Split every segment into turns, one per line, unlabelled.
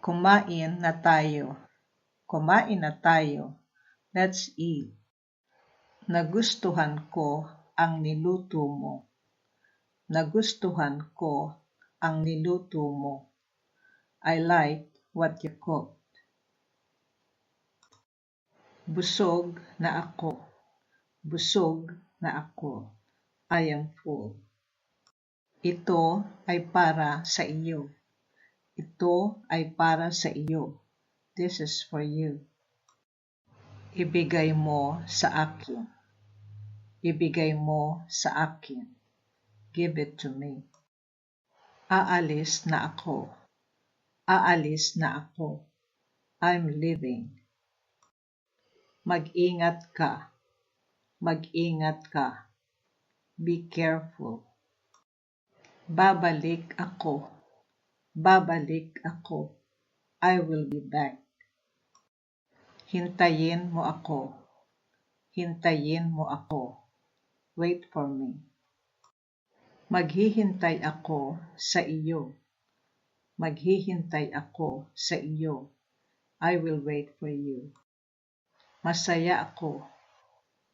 Kumain na tayo. Kumain na tayo. Let's eat. Nagustuhan ko ang niluto mo. Nagustuhan ko ang niluto mo. I like what you cooked. Busog na ako. Busog na ako. I am full. Ito ay para sa iyo. Ito ay para sa iyo. This is for you. Ibigay mo sa akin. Ibigay mo sa akin. Give it to me. Aalis na ako. Aalis na ako. I'm leaving. Mag-ingat ka. Mag-ingat ka. Be careful. Babalik ako. Babalik ako. I will be back. Hintayin mo ako. Hintayin mo ako. Wait for me. Maghihintay ako sa iyo. Maghihintay ako sa iyo. I will wait for you. Masaya ako.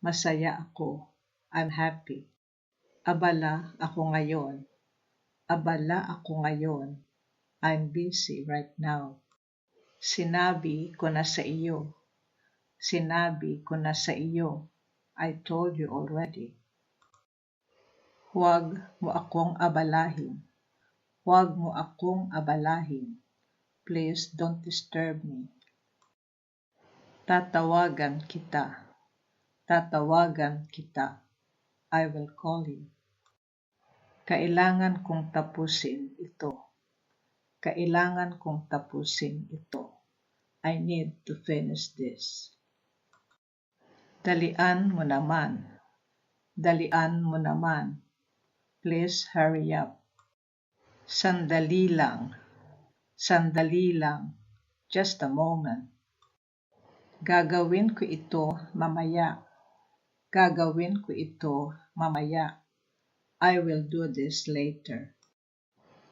Masaya ako. I'm happy. Abala ako ngayon. Abala ako ngayon. I'm busy right now. Sinabi ko na sa iyo. Sinabi ko na sa iyo. I told you already. Huwag mo akong abalahin. Huwag mo akong abalahin. Please don't disturb me. Tatawagan kita. Tatawagan kita. I will call you. Kailangan kong tapusin ito. Kailangan kong tapusin ito. I need to finish this. Dalian mo naman. Dalian mo naman. Please hurry up. Sandali lang. Sandali lang. Just a moment. Gagawin ko ito mamaya. Gagawin ko ito mamaya. I will do this later.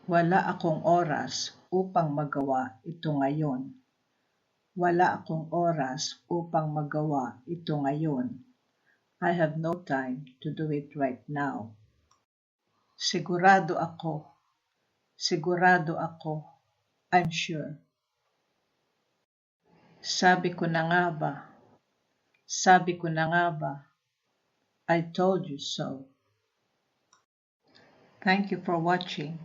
Wala akong oras upang magawa ito ngayon. Wala akong oras upang magawa ito ngayon. I have no time to do it right now. Sigurado ako. Sigurado ako. I'm sure. Sabi ko na nga ba? Sabi ko na nga ba? I told you so. Thank you for watching.